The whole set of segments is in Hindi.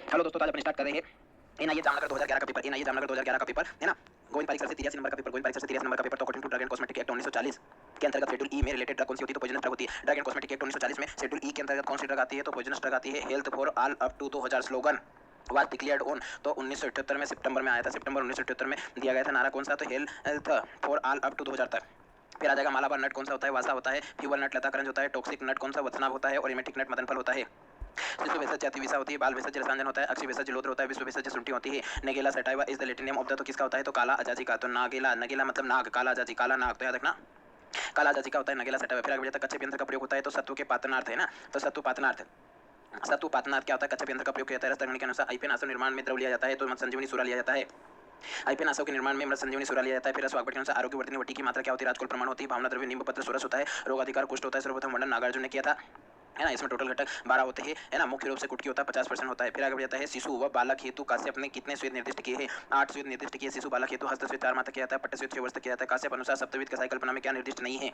हेलो दोस्तों, आज अपन स्टार्ट कर रहे हैं एनआईए जामनगर 2011 का पेपर। एनआईए जामनगर 2011 का पेपर है ना। गोविंद पारिक सर से 83 नंबर का पेपर। गोविंद पारिक सर से 83 नंबर का पेपर। तो according to drug and cosmetic act 1940 के अंतर्गत शेड्यूल ई में रिलेटेड ड्रग कौन सी होती है? तो पॉइजनस ड्रग होती है। ड्रग एंड कॉस्मेटिक एक्ट 1940 में शेड्यूल ई के अंतर्गत कौन सी ड्रग आती है? तो पॉइजनस ड्रग आती है। Health for all up to 2000 slogan was declared on, तो 1978 में सितंबर में आया था। सितंबर 1978 में दिया गया था नारा कौन सा? तो health for all up to 2000 तक। फिर आ जाएगा मालाबार नट कौन सा होता है? वासा होता है। फ्यूवल नट लताकरंज होता है। टॉक्सिक नट कौन सा? वत्सनाभ होता है। और एमेटिक नट मदनफल होता है। शिशु भेषज जाति विसा होती है। बाल भेषज रसांजन होता है। अक्षी भेषज जलोत्र होता है। विश्व भेषज शुंठी होती है। Nigella sativa is the Latin name of the, तो किसका होता है? तो काला अजाजी का। तो नागेला, नगेला मतलब नाग, काला अजाजी काला नाग, तो याद रखना काला अजाजी का होता है नगेला सटाइवा। फिर आगे बढ़ते कच्चे यंत्र का प्रयोग होता है। तो सत्व के पातनार्थ है ना। तो सत्व पातनार्थ, सत्व पातनार्थ क्या होता है? कच्चे यंत्र का प्रयोग किया जाता है। रसतंगणी के अनुसार आईपीएन आसन निर्माण में द्रव लिया जाता है। तो मत संजीवनी सूरा लिया जाता है। आईपीएन आसव के निर्माण में मृत संजीवनी सूरा लिया जाता है। फिर रसवागपट के अनुसार आरोग्यवर्धिनी वटी की मात्रा क्या होती है? राजकुल प्रमाण होती है। भावना द्रव्य नींब पत्र सोरस होता है। रोग अधिकार कुष्ठ होता है। सर्वप्रथम वर्णन नागार्जुन ने किया था, है ना। इसमें टोटल घटक 12 होते हैं, है ना। मुख्य रूप से कुटकी होता है 50% होता है। फिर आगे बढ़ जाता है शिशु व बालक हेतु काश्यप ने कितने स्वेद निर्दिष्ट किए हैं? 8 स्वेद निर्दिष्ट किए। शिशु बालक हेतु हस्त स्वेद 4 माह तक किया जाता है। पट्ट स्वेद 6 वर्ष तक किया जाता है। काश्यप अनुसार सप्तविध कसाई कल्पना में क्या निर्दिष्ट नहीं है?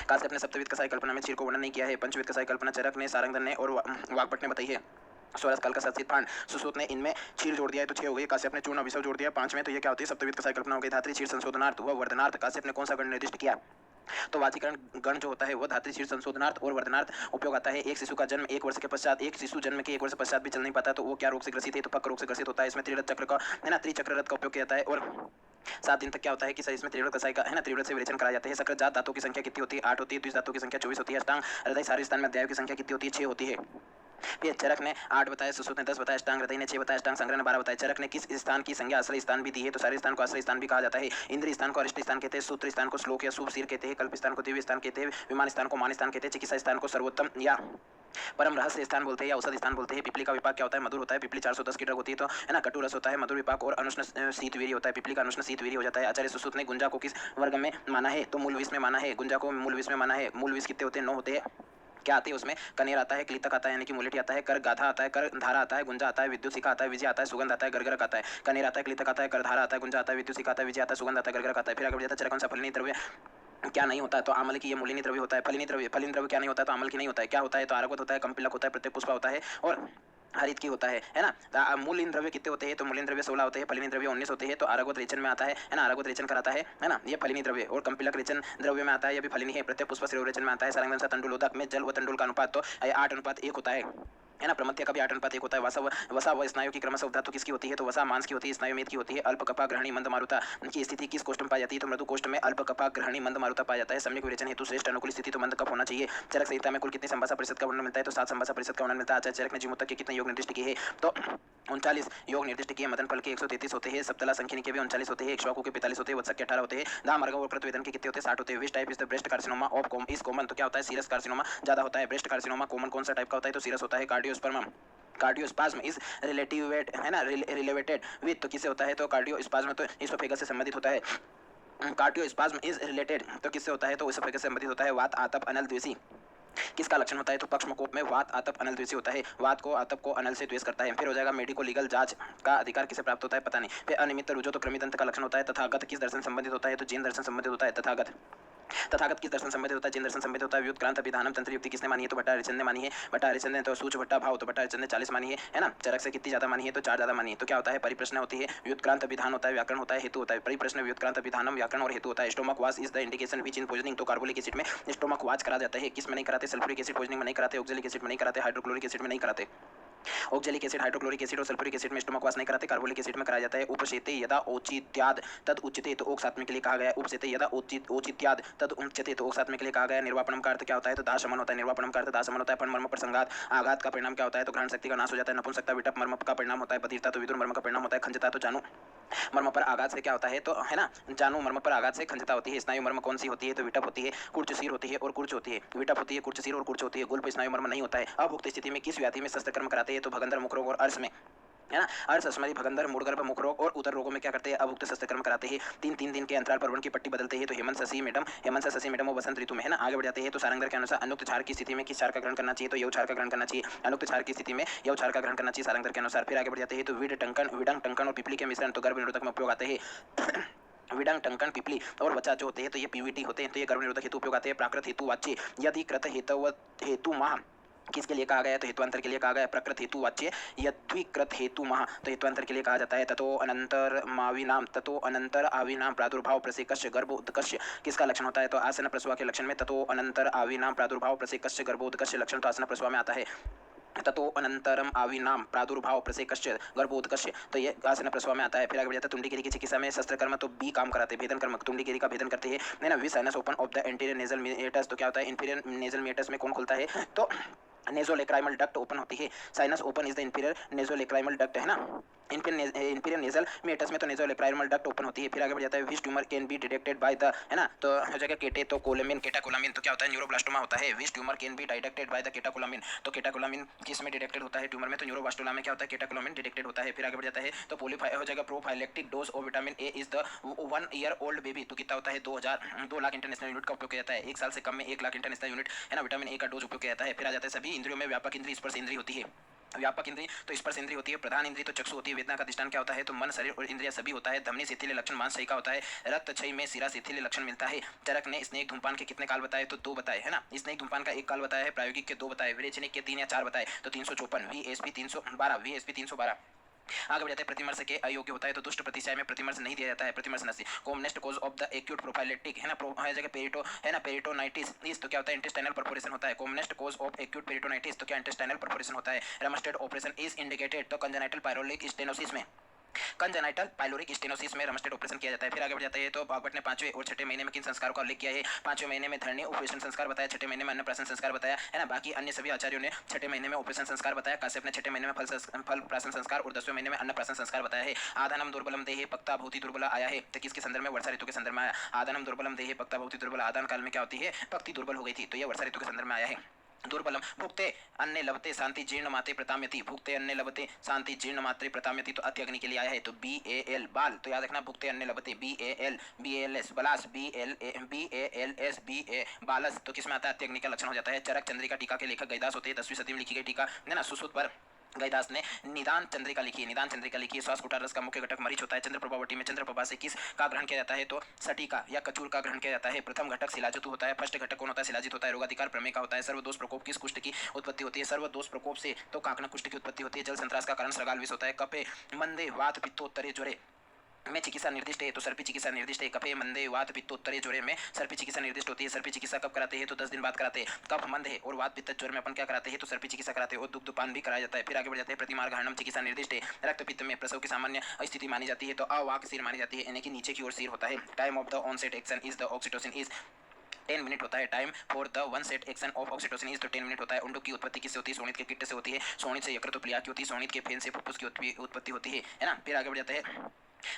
काश्यप ने सप्तविध कसाई कल्पना में क्षीर को वर्णन नहीं किया है। पंचविध कसाई कल्पना चरक ने, सारंगधर ने और वागभट ने बताई है। स्वरस काल का सचित फांड सुसूत ने इनमें क्षीर जोड़ दिया है, तो 6 हो गई। काश्यप ने चूर्ण अभिशव जोड़ दिया 5 में, तो ये क्या होती है? सप्तविध कसाई कल्पना हो गई। धात्री क्षीर संशोधनार्थ व वर्धनार्थ काश्यप ने कौन सा गण निर्दिष्ट किया? तो वाचीकरण गण जो होता है वो धात्री शीर्ष संशोधनार्थ और वर्धनार्थ उपयोग आता है। एक शिशु का जन्म 1 वर्ष के पश्चात, एक शिशु जन्म के 1 वर्ष पश्चात भी चल नहीं पाता, तो वो क्या रोग से ग्रसित है? तो पक्क रोग से ग्रसित होता है। इसमें त्रिरथ चक्र का, है ना, त्रिचक्र रथ का उपयोग किया जाता है। और 7 दिन तक क्या होता है कि सर इसमें त्रिवृत कसाई का, है ना, त्रिवृत से विरेचन कराए जाते हैं। सकृत जात दांतों की संख्या कितनी होती है? 8 होती है। द्विज दांतों की संख्या 24 होती है। अष्टांग हृदय सारे स्थान में अध्यायों की संख्या कितनी होती है? 6 होती है। फिर चरक ने 8 बताया, सुश्रुत ने 10 बताया, अष्टांग हृदय ने 6 बताया, अष्टांग संग्रह ने 12 बताया। चरक ने किस स्थान की संज्ञा आश्रय स्थान भी दी है? तो सारे स्थान को आश्रय स्थान भी कहा जाता है। इंद्रिय स्थान को अरिष्ट स्थान कहते हैं। सूत्र स्थान को श्लोक या शुभ सिर कहते हैं। कल्प स्थान को दिव्य स्थान कहते हैं। विमान स्थान को मान स्थान कहते हैं। चिकित्सा स्थान को सर्वोत्तम या परम रहस्य स्थान बोलते हैं या औषध स्थान बोलते हैं। पिपली का विपाक क्या होता है? मधुर होता है। पिपली 410 की ड्रग होती है, तो है ना। कटु रस होता है। मधुर विपाक और अनुष्ण शीतवीर्य होता है। पिपली का अनुष्ण शीतवीर्य हो जाता है। आचार्य सुश्रुत ने गुंजा को किस वर्ग में माना है? तो मूल विष में माना है। गुंजा को मूल विष में माना है। मूल विष कितने होते हैं? 9 होते हैं। क्या आते हैं उसमें? कनेर आता है, क्लितक आता है यानी कि मुलेठी आता है, कर गाथा आता है, कर धारा आता है, गुंजा आता है, विद्युत शिखा आता है, विजय आता है, सुगंध आता है, गरगरक आता है। कनेर आता है, क्लितक आता है, कर धारा आता है, गुंजा आता है, विद्युत शिखा आता है, विजय आता है, सुगंध आता है, गरगरक आता है। फिर आगे बढ़ जाता है चरक कौन सा फलिनी द्रव्य क्या नहीं होता है? तो आमल की ये मूलिनी द्रव्य होता है। फलिनी द्रव्य क्या नहीं होता है? तो आमल की नहीं होता है। क्या होता है? तो आरगवत होता है, कंपिलक होता है, प्रत्येक पुष्पा होता है और हरित की होता है ना। मूल द्रव्य कितने होते हैं? तो मूल द्रव्य 16 होते हैं। फलिनी द्रव्य 19 होते हैं। तो आरगवत रेचन में आता है ना। आरगवत रेचन कराता है ना। ये फलिनी द्रव्य। और कंपिलक रेचन द्रव्य में आता है, ये भी फलिनी है। प्रत्येक पुष्प श्रेय रेचन में आता है। सारंगधन तंडुलोदक में जल व तंडुल का अनुपात तो 8:1 होता है ना। प्रमथ्य का भी 8:1 होता है। वसा व स्नायु की क्रमशः धातु किसकी होती है? तो वसा मांस की होती है, स्नायु मेद की होती है। अल्प कपा ग्रहणी मंद मारुता की स्थिति किस कोष्ठ में पाई जाती है? तो मृदु कोष्ठ में अल्प कपा ग्रहणी मंद मारुता पाया जाता है। सम्यक विरेचन हेतु श्रेष्ठ अनुकूल स्थिति तो मंद कप होना चाहिए। चरक संहिता में कुल कितनी संभाषा परिषद का वर्णन मिलता है? तो 7 संभाषा परिषद का वर्णन मिलता है। आचार्य चरक ने जीवों के कितने योग निर्दिष्ट किए हैं? तो 39 योग निर्दिष्ट किए। मदन फल के 133 होते हैं। सप्तला संख्यनी के भी 39 होते हैं। इक्ष्वाकु के 45 होते हैं। वत्सक के 18 होते हैं। दाम अर्घ और कृतवेदन के कितने होते हैं? 60 होते हैं। Which type is the breast carcinoma of com is common? तो क्या होता है? सीरस कार्सिनोमा ज्यादा होता है। ब्रेस्ट कार्सिनोमा कॉमन कौन सा टाइप का होता है? तो सीरस होता है। कार्डियोस्पर्म कार्डियोस्पाज्म इज रिलेटिवेट, है ना, रिलेवेटेड विथ, तो किससे होता है? तो कार्डियोस्पाज्म तो इसोफेगस से संबंधित होता है। कार्डियोस्पाज्म इज रिलेटेड तो किससे होता है? तो इसोफेगस से संबंधित होता है। वात आतप अनल द्वेषी किसका लक्षण होता है? तो पक्षमकोप में वात आतप अनल द्वेषी होता है। वात को आतप को अनल से द्वेष करता है। फिर हो जाएगा मेडिको लीगल जांच का अधिकार किसे प्राप्त होता है? पता नहीं। फिर अनियमित रुजो तो कृमिदंत का लक्षण होता है। तथागत किस दर्शन संबंधित होता है? तो जैन दर्शन संबंधित होता है। तथागत किस दर्शन संबंधित होता है? जैन दर्शन संबंधित होता है। व्युत्क्रांत अभिधानम तंत्र युक्ति किसने मानी है? तो भट्टा हरिचंद ने मानी है। भट्टा हरिचंद ने तो सूच भट्टा भाव, तो भट्टा हरिचंद ने 40 मानी है ना। चरक से कितनी ज्यादा मानी है? तो 4 ज्यादा मानी है। तो क्या होता है? परिप्रश्न होती है, व्युत्क्रांत अभिधान होता है, व्याकरण होता है, हेतु होता है। परिप्रश्न व्युत्क्रांत अभिधानम व्याकरण और हेतु होता है। Stomach wash is the indication which in poisoning, तो कार्बोलिक एसिड में स्टोमक वाश करा जाता है। किस में नहीं कराते? सल्फ्यूरिक एसिड पॉइजनिंग में नहीं कराते, ऑक्सैलिक एसिड में नहीं कराते, हाइड्रोक्लोरिक एसिड में नहीं कराते। ऑक्सैलिक एसिड, हाइड्रोक्लोरिक एसिड और सल्फ्यूरिक एसिड में स्टोमक वाश नहीं कराते, कार्बोलिक एसिड में कराया जाता है। उपसेते यदा औचित्याद तद उच्यते, तो ओक्सात्म के लिए कहा गया। उपसेते यदा औचित्याद तद उच्यते, तो ओक्सात्म के लिए कहा गया। निर्वापनम का अर्थ क्या होता है? तो दाह शमन होता है। निर्वापनम का अर्थ दाह शमन होता है। पण मर्म प्रसंगात आघात का परिणाम क्या होता है? तो ग्रहण शक्ति का नाश हो जाता है। नपुंसकता विटप मर्म का परिणाम होता है। बधिरता तो विदुर मर्म का परिणाम होता है। खंजता तो जानू मर्म पर आघात से क्या होता है? तो है ना, जानू मर्म पर आघात से खंजता होती है। स्नायु मर्म कौन सी होती है? तो विटप होती है, कुर्च सिर होती है और कुर्च होती है। विटप होती है, कुर्च सिर और कुर्च होती है। गुल्प स्नायु मर्म नहीं होता है। अभुक्त स्थिति में किस व्याधि में शस्त्रकर्म कराते हैं? तो भगंदर मुख रोग और अर्श में, है ना। अर्श अस्मरी भगंदर मूढ़गर्भ मुख रोग और उदर रोगों में क्या करते हैं? अभुक्त शस्त्रकर्म कराते हैं। 3 दिन के अंतराल पर व्रण की पट्टी बदलते हैं। तो हेमंत शशि मैडम वो बसंत ऋतु में, है ना। आगे बढ़ जाते हैं तो सारंगधर के अनुसार अनुक्त क्षार की स्थिति में किस क्षार का ग्रहण करना चाहिए? तो यव क्षार का ग्रहण करना चाहिए। अनुक्त क्षार की स्थिति में यव क्षार का ग्रहण करना चाहिए सारंगधर के अनुसार। फिर आगे बढ़ जाते हैं तो विडंग टंकन और पिपली के मिश्रण तो गर्भ निरोधक में उपयोग आते हैं। विडंग टंकन पिपली और वचा जो होते हैं तो ये पीवीटी होते हैं, तो ये गर्भ निरोधक हेतु उपयोग आते हैं। प्राकृत हेतु वाच्य यदि कृत हेतु माह किसके लिए कहा गया है? तो हेतुअंतर के लिए कहा गया है। प्रकृत हेतु वाच्य यद्विकृत हेतु महा, तो हेतुअंतर के लिए कहा जाता है। ततो अनंतर माविनाम, ततो अनंतर आविनाम प्रादुर्भाव प्रसेकस्य गर्भोदकस्य किसका लक्षण होता है? तो आसन प्रसवा के लक्षण में ततो अनंतर आविनाम प्रादुर्भाव प्रसेकस्य गर्भोदकस्य लक्षण तो आसन प्रसवा में आता है। ततो अनंतरम आविनाम प्रादुर्भाव प्रसेकस्य गर्भोदकस्य, तो ये आसन प्रसवा में आता है। फिर आगे बढ़ जाता है तुंडी की चिकित्सा में शस्त्र कर्म तो बी काम कराते हैं, भेदन कर्म तुंडी का भेदन करते हैं ना। We sinus open of the anterior nasal meatus, तो क्या होता है? इंफीरियर नेजल मेटस में कौन खुलता है? तो नेजोलेक्राइमल डक्ट ओपन होती है। Sinus open is the inferior nasolacrimal duct, है ना। इंफीरियर नेजल मेटस में तो नेजोलेक्राइमल डक्ट ओपन होती है। फिर आगे बढ़ जाता है which tumour can be detected by the, है ना, तो हो जाएगा केटे तो कोलामिन, केटाकोलामिन, तो क्या होता है? न्यूरोब्लास्टोमा होता है। Which tumour can be detected by the catecholamine, तो केटाकोलामिन किस में डिटेक्टेड होता है? ट्यूमर में। तो न्यूरोब्लास्टोमा में क्या होता है? केटाकोलामिन डिटेक्टेड होता है। फिर आगे बढ़ जाता है तो पोलीफाई हो जाएगा prophylactic dose of vitamin A is the 1 year old baby, तो कितना होता है? 2 लाख इंटरनेशनल यूनिट का उपयोग किया जाता है। 1 साल से कम में 1 लाख इंटरनेशनल यूनिट, है ना, विटामिन ए का डोज उपयोग किया जाता है। फिर आ जाता है सभी इंद्रियों में व्यापक इंद्रिय स्पर्श इंद्रिय होती है। व्यापक इंद्रिय तो स्पर्श इंद्रिय होती है। प्रधान इंद्रिय तो चक्षु होती है। वेदना का अधिष्ठान क्या होता है? तो मन, शरीर और इंद्रिय सभी होता है। धमनी शिथिल लक्षण मांसपेशी का होता है। रक्त क्षय में शिरा शिथिल लक्षण मिलता है। चरक ने स्नेक धूमपान के कितने काल बताए? तो 2 बताए, है ना। स्नेक धूमपान का 1 काल बताया है, प्रायोगिक के 2 बताए, विरेचनिक के 3 या 4 बताए, तो 354 वीएसपी 312 आगे बढ़ जाते हैं प्रतिमर्श के अयोग्य होता है, तो दुष्ट प्रतिशय में प्रतिमर्श नहीं दिया जाता है। प्रतिमर्श नस्य commonest cause of the acute prophylactic, है ना, है जगह पेरिटो, है ना, पेरिटोनाइटिस इस, तो क्या होता है? इंटेस्टाइनल परफोरेशन होता है। Commonest cause of acute peritonitis, तो क्या? इंटेस्टाइनल परफोरेशन होता है। रमस्टेड ऑपरेशन इज इंडिकेटेड, तो कंजेनाइटल पायरोलिक स्टेनोसिस में, कंजेनाइटल पाइलोरिक स्टेनोसिस में रमस्टेड ऑपरेशन किया जाता है। फिर आगे बढ़ जाता है तो भागवत ने 5वें और 6ठे महीने में किन संस्कारों का उल्लेख किया है? 5वें महीने में धरणी उपवेशन संस्कार बताया, 6ठे महीने में अन्नप्राशन संस्कार बताया, है ना। बाकी अन्य सभी आचार्यों ने 6ठे महीने में उपवेशन संस्कार बताया। काश्यप ने 6ठे महीने में फल प्राशन संस्कार और 10वें महीने में अन्नप्राशन संस्कार बताया है। आधानम दुर्बलम देहे पक्ता भूति दुर्बला आया है, तो किसके संदर्भ में? वर्षा ऋतु के संदर्भ में आया। आधानम दुर्बलम देहे पक्ता भूति दुर्बला, आदान काल में क्या होती है? पक्ति दुर्बल हो गई थी, तो यह वर्षा ऋतु के संदर्भ में आया है। दुर्बलम भुक्ते अन्य लभते शांति जीर्ण मात्रे प्रताम्यति, भुक्ते अन्य लभते शांति जीर्ण मात्रे प्रताम्यति, तो अत्यग्नि के लिए आया है। तो BAL बाल, तो याद रखना भुक्ते अन्य लभते BALS बलास BALS बालस, तो किसमें आता है? अत्यग्नि का लक्षण हो जाता है। चरक चंद्रिका टीका के लेखक गैदास होते हैं। 10वीं सदी में लिखी गई टीका, है ना, सुश्रुत पर गैदास ने निदान चंद्रिका लिखी है। निदान चंद्रिका लिखी है। श्वास कुटार रस का मुख्य घटक मरीच होता है। चंद्र प्रभावटी में चंद्र प्रभा से किस का ग्रहण किया जाता है? तो सटीका या कचूर का ग्रहण किया जाता है। प्रथम घटक शिलाजित होता है। फर्स्ट घटक कौन होता है? शिलाजित होता है। रोगाधिकार प्रमेय का होता है। सर्वदोष प्रकोप किस कुष्ठ की उत्पत्ति होती है? सर्वदोष प्रकोप से तो काकना कुष्ठ की उत्पत्ति होती है। जल संत्रास का कारण श्रगाल विष होता है। कपे मंदे वात पित्तोत्तरे ज्वरे में चिकित्सा निर्दिष्ट है, तो सर्पी चिकित्सा निर्दिष्ट है। कफे मंदे वात पित्तोत्तरे ज्वरे में सर्पी चिकित्सा निर्दिष्ट होती है। सर्पी चिकित्सा कब कराते हैं? तो 10 दिन बाद कराते हैं। कफ मंद है और वात पित्त ज्वर में अपन क्या कराते हैं? तो सर्पी चिकित्सा कराते हैं और दुग्धपान भी कराया जाता है। फिर आगे बढ़ जाते हैं प्रतिमार्गहरणम चिकित्सा निर्दिष्ट है। रक्त पित्त में प्रसव की सामान्य स्थिति मानी जाती है, तो अवाक सिर मानी जाती है, यानी कि नीचे की ओर सिर होता है। Time of the onset action is the oxytocin is 10 minute होता है। Time for the onset action of oxytocin is तो 10 मिनट होता है। उंडुक की उत्पत्ति किससे होती है? शोणित के कीट से होती है। शोणित से यकृत प्लिया की होती है। शोणित के फेन से फुफ्फुस की उत्पत्ति होती है ना। फिर आगे बढ़ जाते हैं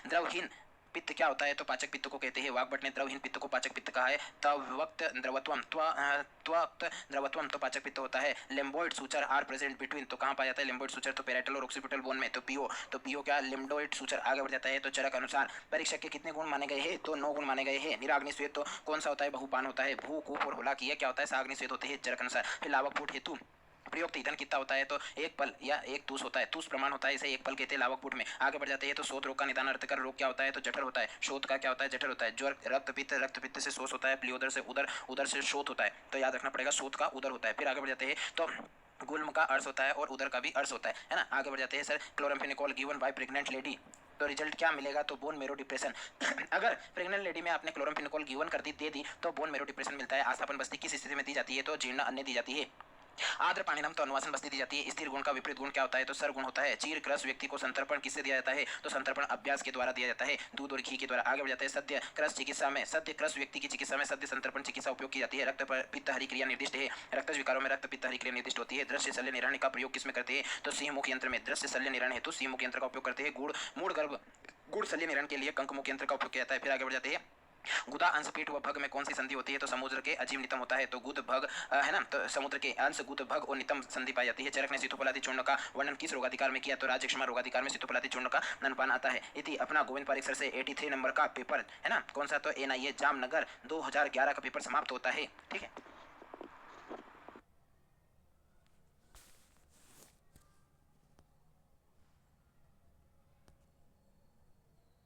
द्रवहीन पित्त क्या होता है? तो पाचक पित्त को कहते हैं। वाग्भट ने द्रवहीन पित्त को पाचक पित्त कहा है। तवक्त द्रवत्वम त्वक्त द्रवत्वम तो पाचक पित्त होता है। लिम्बोइड सूचर आर प्रेजेंट बिटवीन, तो कहाँ पाया जाता है लिम्बोइड सूचर? तो पेराइटल और ऑक्सीपिटल बोन में। तो पीओ क्या? लिम्बोइड सूचर। आगे बढ़ जाता है तो चरक अनुसार परीक्षक के कितने गुण माने गए हैं? तो 9 गुण माने गए हैं। निराग्नि श्वेत तो कौन सा होता है? बहुपान होता है। भू कूप और होला की क्या होता है? साग्नि श्वेत होते हैं चरक अनुसार। फिर लावक फूट हेतु प्रयुक्त ईंधन कितना होता है? तो 1 पल या 1 तूस होता है। तूस प्रमाण होता है, इसे 1 पल कहते हैं लावक फुट में। आगे बढ़ जाते हैं तो शोथ रोग का निदान अर्थकर रोग क्या होता है? तो जठर होता है। शोथ का क्या होता है? जठर होता है। ज्वर रक्त पित्त से शोष होता है। प्लियोदर से उदर, उदर से शोथ होता है, तो याद रखना पड़ेगा शोथ का उदर होता है। फिर आगे बढ़ जाते हैं तो गुल्म का अर्श होता है और उदर का भी अर्श होता है ना। आगे बढ़ जाते हैं sir chloramphenicol given by pregnant lady, तो रिजल्ट क्या मिलेगा? तो बोन मेरो डिप्रेशन। अगर प्रेग्नेंट लेडी में आपने क्लोराम्फेनिकोल गिवन कर दी दे दी तो बोन मेरो डिप्रेशन मिलता है। आस्थापन बस्ती किस स्थिति में दी जाती है? तो जीर्ण अन्य दी जाती है। आर्द्र पानीनम तो अनुवासन बस्ती दी जाती है। स्थिर गुण का विपरीत गुण क्या होता है? तो सर गुण होता है। चीर क्रस व्यक्ति को संतर्पण किससे दिया जाता है? तो संतर्पण अभ्यास के द्वारा दिया जाता है, दूध और घी के द्वारा। आगे बढ़ जाते हैं सद्य क्रस चिकित्सा में, सद्य क्रस व्यक्ति की चिकित्सा में सद्य संतर्पण चिकित्सा उपयोग की जाती है। रक्त पित्त हरि क्रिया निर्दिष्ट है। रक्त विकारों में रक्त पित्त हरि क्रिया निर्दिष्ट होती है। दृश्य शल्य निरण का प्रयोग किसमें करते हैं? तो सिंह मुख यंत्र में। दृश्य शल्य निरण हेतु सिंह मुख यंत्र का उपयोग करते हैं। मूड गर्भ गुड़ शल्य निरण के लिए कंक मुख यंत्र का उपयोग किया जाता है। फिर आगे बढ़ जाते हैं गुदा अंश पीठ व भग में कौन सी संधि होती है? तो समुद्र के अजीव नितम होता है। तो गुद भग है ना, तो समुद्र के अंश गुद भग और नितम संधि पाई जाती है। चरक ने सीतोपलादी चूर्ण का वर्णन किस रोगाधिकार में किया? तो राजक्षमा रोगाधिकार में सीतोपलादी चूर्ण का ननपान आता है। इति अपना गोविंद पारिक सर से 83 नंबर का पेपर, है ना, कौन सा? तो NIA जामनगर 2011 का पेपर समाप्त होता है। ठीक है।